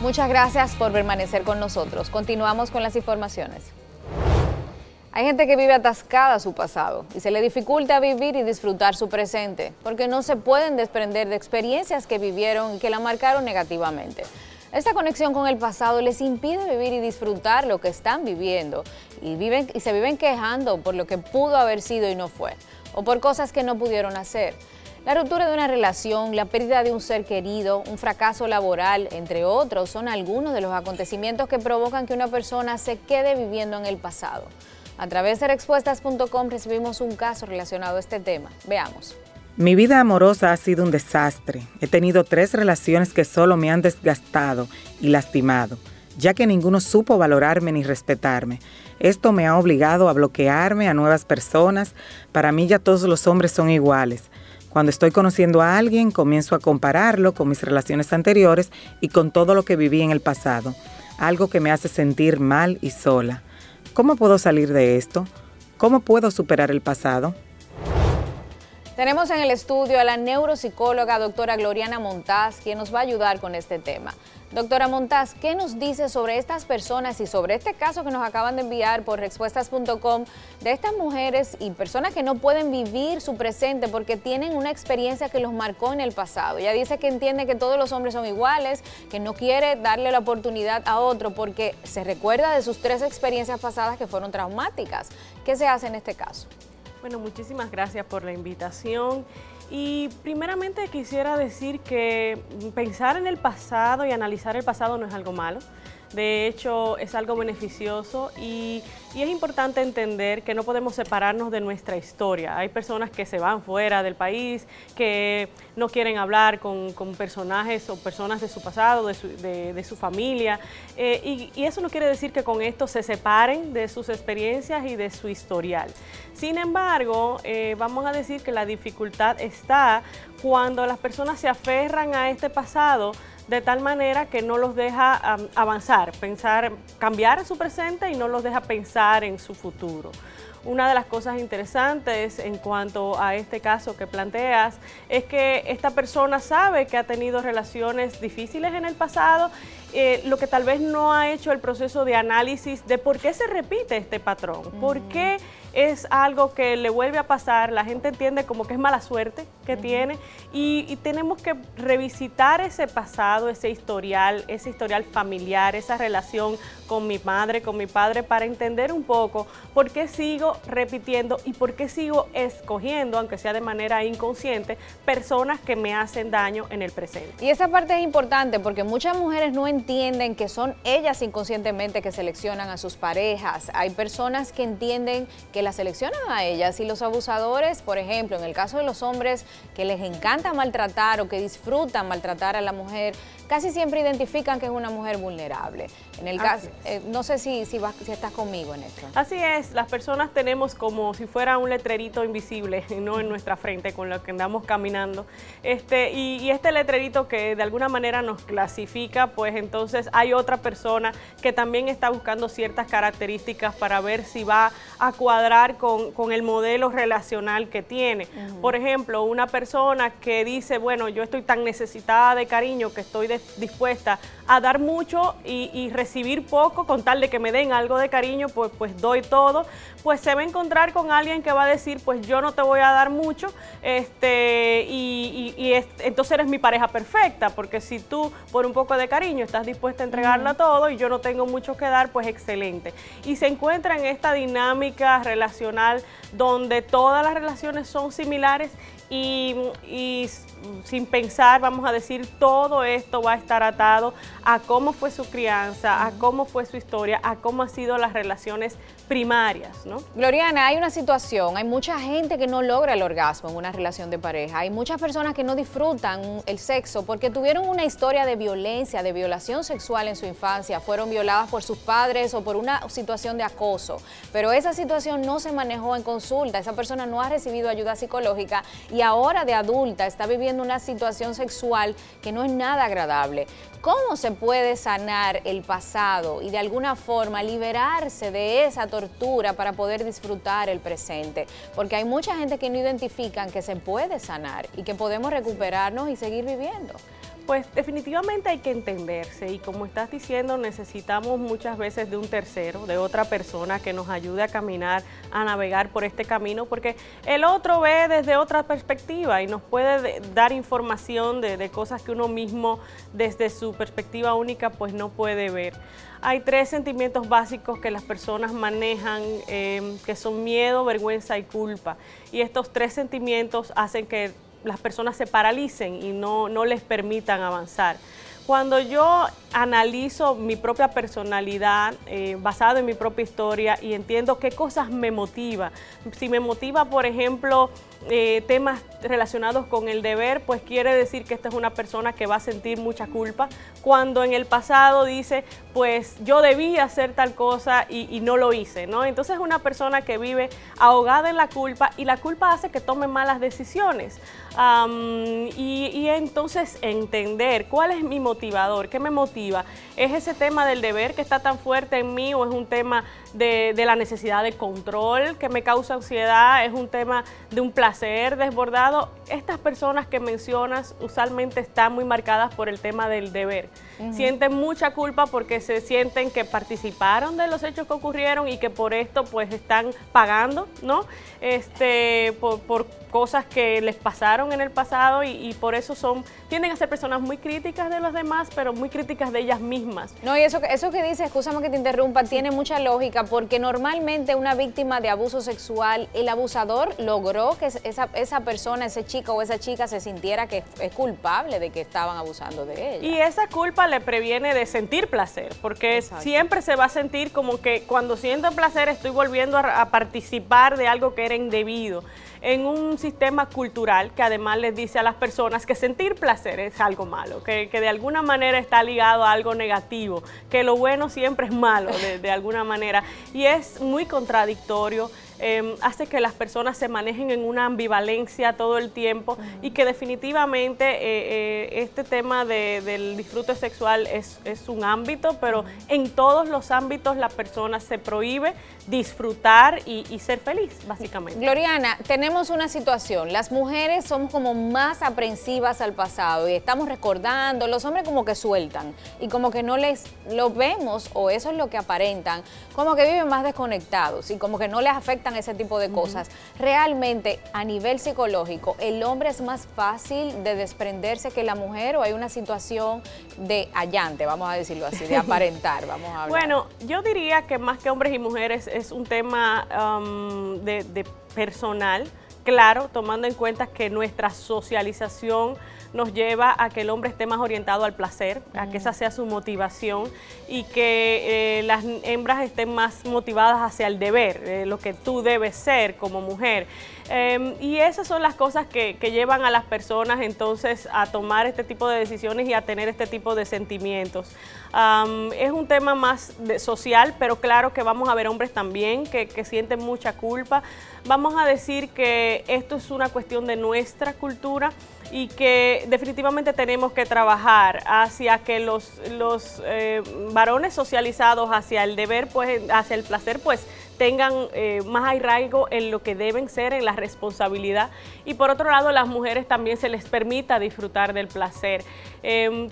Muchas gracias por permanecer con nosotros. Continuamos con las informaciones. Hay gente que vive atascada a su pasado y se le dificulta vivir y disfrutar su presente porque no se pueden desprender de experiencias que vivieron y que la marcaron negativamente. Esta conexión con el pasado les impide vivir y disfrutar lo que están viviendo y se viven quejando por lo que pudo haber sido y no fue, o por cosas que no pudieron hacer. La ruptura de una relación, la pérdida de un ser querido, un fracaso laboral, entre otros, son algunos de los acontecimientos que provocan que una persona se quede viviendo en el pasado. A través de Respuestas.com recibimos un caso relacionado a este tema. Veamos. Mi vida amorosa ha sido un desastre. He tenido 3 relaciones que solo me han desgastado y lastimado, ya que ninguno supo valorarme ni respetarme. Esto me ha obligado a bloquearme a nuevas personas. Para mí ya todos los hombres son iguales. Cuando estoy conociendo a alguien, comienzo a compararlo con mis relaciones anteriores y con todo lo que viví en el pasado, algo que me hace sentir mal y sola. ¿Cómo puedo salir de esto? ¿Cómo puedo superar el pasado? Tenemos en el estudio a la neuropsicóloga doctora Gloriana Montaz, quien nos va a ayudar con este tema. Doctora Montaz, ¿qué nos dice sobre estas personas y sobre este caso que nos acaban de enviar por Respuestas.com de estas mujeres y personas que no pueden vivir su presente porque tienen una experiencia que los marcó en el pasado? Ella dice que entiende que todos los hombres son iguales, que no quiere darle la oportunidad a otro porque se recuerda de sus 3 experiencias pasadas que fueron traumáticas. ¿Qué se hace en este caso? Bueno, muchísimas gracias por la invitación y primeramente quisiera decir que pensar en el pasado y analizar el pasado no es algo malo. De hecho, es algo beneficioso y es importante entender que no podemos separarnos de nuestra historia. Hay personas que se van fuera del país, que no quieren hablar con personajes o personas de su pasado, de su familia, y eso no quiere decir que con esto se separen de sus experiencias y de su historial. Sin embargo, vamos a decir que la dificultad está cuando las personas se aferran a este pasado de tal manera que no los deja avanzar, cambiar su presente y no los deja pensar en su futuro. Una de las cosas interesantes en cuanto a este caso que planteas es que esta persona sabe que ha tenido relaciones difíciles en el pasado, lo que tal vez no ha hecho el proceso de análisis de por qué se repite este patrón, por qué es algo que le vuelve a pasar. La gente entiende como que es mala suerte que tiene y tenemos que revisitar ese pasado, ese historial familiar, esa relación con mi madre, con mi padre, para entender un poco por qué sigo repitiendo y por qué sigo escogiendo, aunque sea de manera inconsciente, personas que me hacen daño en el presente. Y esa parte es importante porque muchas mujeres no entienden que son ellas inconscientemente que seleccionan a sus parejas. Hay personas que entienden que las seleccionan a ellas y los abusadores, por ejemplo, en el caso de los hombres que les encanta maltratar o que disfrutan maltratar a la mujer, casi siempre identifican que es una mujer vulnerable. En el caso, no sé si estás conmigo en esto. Así es, las personas tenemos como si fuera un letrerito invisible, ¿no?, en nuestra frente con lo que andamos caminando. Y este letrerito que de alguna manera nos clasifica, pues entonces hay otra persona que también está buscando ciertas características para ver si va a cuadrar con el modelo relacional que tiene. Por ejemplo, una persona que dice, bueno, yo estoy tan necesitada de cariño que estoy dispuesta a dar mucho y recibir poco con tal de que me den algo de cariño, pues doy todo, pues se va a encontrar con alguien que va a decir, pues yo no te voy a dar mucho, entonces eres mi pareja perfecta, porque si tú por un poco de cariño estás dispuesta a entregarla todo y yo no tengo mucho que dar, pues excelente. Y se encuentra en esta dinámica relacional donde todas las relaciones son similares y sin pensar, vamos a decir, todo esto va a estar atado a cómo fue su crianza, a cómo fue su historia, a cómo han sido las relaciones primarias, ¿no? Gloriana, hay una situación, hay mucha gente que no logra el orgasmo en una relación de pareja, hay muchas personas que no disfrutan el sexo porque tuvieron una historia de violencia, de violación sexual en su infancia, fueron violadas por sus padres o por una situación de acoso, pero esa situación no se manejó en consulta, esa persona no ha recibido ayuda psicológica y ahora de adulta está viviendo una situación sexual que no es nada agradable. ¿Cómo se puede sanar el pasado y de alguna forma liberarse de esa tortura para poder disfrutar el presente? Porque hay mucha gente que no identifican que se puede sanar y que podemos recuperarnos y seguir viviendo. Pues definitivamente hay que entenderse y como estás diciendo necesitamos muchas veces de un tercero, de otra persona que nos ayude a caminar, a navegar por este camino, porque el otro ve desde otra perspectiva y nos puede dar información de cosas que uno mismo desde su perspectiva única pues no puede ver. Hay 3 sentimientos básicos que las personas manejan, que son miedo, vergüenza y culpa. Y estos 3 sentimientos hacen que las personas se paralicen y no les permitan avanzar. Cuando yo analizo mi propia personalidad basado en mi propia historia y entiendo qué cosas me motiva, si me motiva, por ejemplo, temas relacionados con el deber, pues quiere decir que esta es una persona que va a sentir mucha culpa, cuando en el pasado dice, pues yo debía hacer tal cosa y no lo hice, ¿no? Entonces es una persona que vive ahogada en la culpa y la culpa hace que tome malas decisiones. Y entonces entender cuál es mi motivador, qué me motiva. ¿Es ese tema del deber que está tan fuerte en mí o es un tema de la necesidad de control que me causa ansiedad? ¿Es un tema de un placer desbordado? Estas personas que mencionas usualmente están muy marcadas por el tema del deber. Sienten mucha culpa porque se sienten que participaron de los hechos que ocurrieron y que por esto pues están pagando, ¿no? Por cosas que les pasaron en el pasado y por eso tienden a ser personas muy críticas de los demás, pero muy críticas de ellas mismas. No, y eso que dices, escúchame que te interrumpa, tiene mucha lógica, porque normalmente una víctima de abuso sexual, el abusador logró que esa persona, ese chico o esa chica se sintiera que es culpable de que estaban abusando de ella. Y esa culpa le previene de sentir placer, porque siempre se va a sentir como que cuando siento placer estoy volviendo a participar de algo que era indebido, en un sistema cultural que además les dice a las personas que sentir placer es algo malo, que de alguna manera está ligado a algo negativo, que lo bueno siempre es malo de alguna manera, y es muy contradictorio. Hace que las personas se manejen en una ambivalencia todo el tiempo y que definitivamente este tema del disfrute sexual es un ámbito, pero en todos los ámbitos la persona se prohíbe disfrutar y ser feliz, básicamente. Gloriana, tenemos una situación, las mujeres somos como más aprensivas al pasado y estamos recordando, los hombres como que sueltan y como que no lo vemos, o eso es lo que aparentan, como que viven más desconectados y como que no les afectan ese tipo de cosas. Realmente, a nivel psicológico, ¿el hombre es más fácil de desprenderse que la mujer o hay una situación de allante, vamos a decirlo así, de aparentar, vamos a hablar? Bueno, yo diría que más que hombres y mujeres es un tema de personal, claro, tomando en cuenta que nuestra socialización nos lleva a que el hombre esté más orientado al placer, a que esa sea su motivación y que las hembras estén más motivadas hacia el deber, lo que tú debes ser como mujer. Y esas son las cosas que llevan a las personas entonces a tomar este tipo de decisiones y a tener este tipo de sentimientos. Es un tema más social, pero claro que vamos a ver hombres también que sienten mucha culpa. Vamos a decir que esto es una cuestión de nuestra cultura y que definitivamente tenemos que trabajar hacia que los varones socializados hacia el deber, pues hacia el placer, pues tengan más arraigo en lo que deben ser, en la responsabilidad, y por otro lado las mujeres también se les permita disfrutar del placer.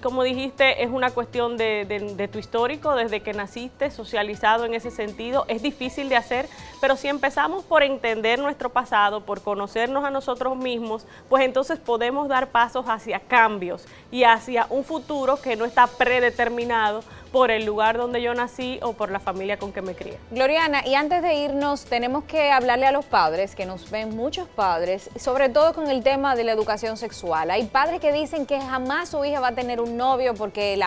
Como dijiste, es una cuestión de tu histórico, desde que naciste, socializado en ese sentido, es difícil de hacer, pero si empezamos por entender nuestro pasado, por conocernos a nosotros mismos, pues entonces podemos dar pasos hacia cambios y hacia un futuro que no está predeterminado por el lugar donde yo nací o por la familia con que me crié. Gloriana, y antes de irnos, tenemos que hablarle a los padres, que nos ven muchos padres, sobre todo con el tema de la educación sexual. Hay padres que dicen que jamás su hija va a tener un novio porque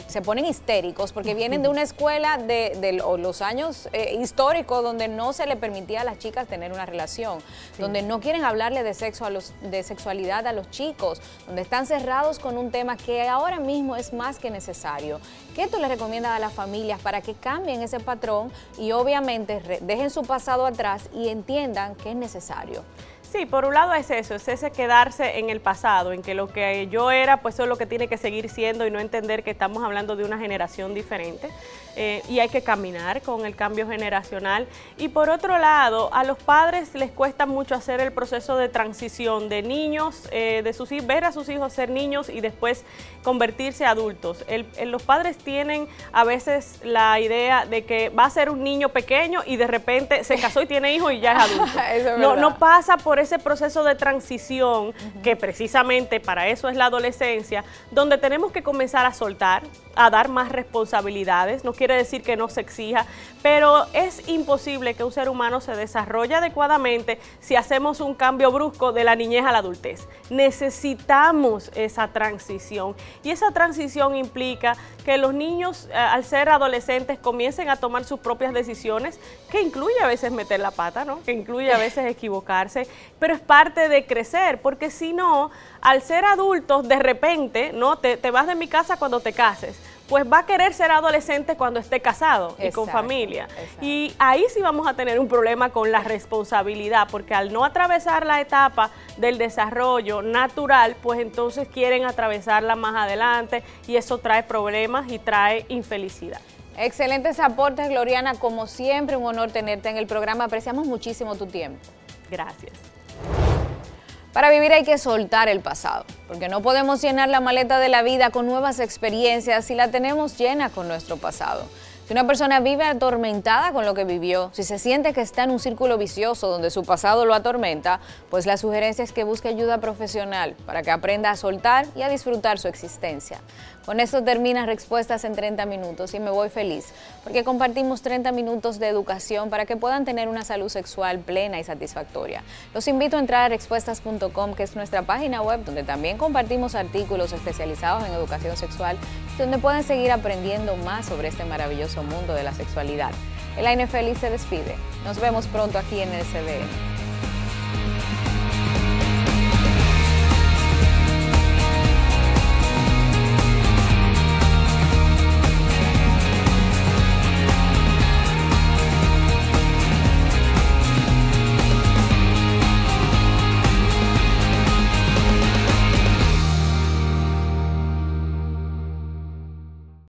se ponen histéricos, porque vienen de una escuela de los años históricos donde no se le permitía a las chicas tener una relación, donde no quieren hablarle de sexo de sexualidad a los chicos, donde están cerrados con un tema que ahora mismo es más que necesario. ¿Qué tú le recomiendas a las familias para que cambien ese patrón y obviamente dejen su pasado atrás y entiendan que es necesario? Sí, por un lado es eso, es ese quedarse en el pasado, en que lo que yo era, pues eso es lo que tiene que seguir siendo y no entender que estamos hablando de una generación diferente y hay que caminar con el cambio generacional. Y por otro lado, a los padres les cuesta mucho hacer el proceso de transición de niños, ver a sus hijos ser niños y después convertirse en adultos. Los padres tienen a veces la idea de que va a ser un niño pequeño y de repente se casó y tiene hijos y ya es adulto. No pasa por ese proceso de transición que precisamente para eso es la adolescencia, donde tenemos que comenzar a soltar, a dar más responsabilidades. No quiere decir que no se exija, pero es imposible que un ser humano se desarrolle adecuadamente si hacemos un cambio brusco de la niñez a la adultez. Necesitamos esa transición y esa transición implica que los niños al ser adolescentes comiencen a tomar sus propias decisiones, que incluye a veces meter la pata, ¿no? Que incluye a veces equivocarse, pero es parte de crecer, porque si no, al ser adultos de repente, ¿no? Te vas de mi casa cuando te cases, pues va a querer ser adolescente cuando esté casado y con familia. Exacto. Y ahí sí vamos a tener un problema con la responsabilidad, porque al no atravesar la etapa del desarrollo natural, pues entonces quieren atravesarla más adelante y eso trae problemas y trae infelicidad. Excelentes aportes, Gloriana. Como siempre, un honor tenerte en el programa. Apreciamos muchísimo tu tiempo. Gracias. Para vivir hay que soltar el pasado, porque no podemos llenar la maleta de la vida con nuevas experiencias si la tenemos llena con nuestro pasado. Si una persona vive atormentada con lo que vivió, si se siente que está en un círculo vicioso donde su pasado lo atormenta, pues la sugerencia es que busque ayuda profesional para que aprenda a soltar y a disfrutar su existencia. Con esto termina Respuestas en 30 minutos y me voy feliz, porque compartimos 30 minutos de educación para que puedan tener una salud sexual plena y satisfactoria. Los invito a entrar a respuestas.com, que es nuestra página web, donde también compartimos artículos especializados en educación sexual, donde pueden seguir aprendiendo más sobre este maravilloso mundo de la sexualidad. Elaine Félix se despide. Nos vemos pronto aquí en el CDN.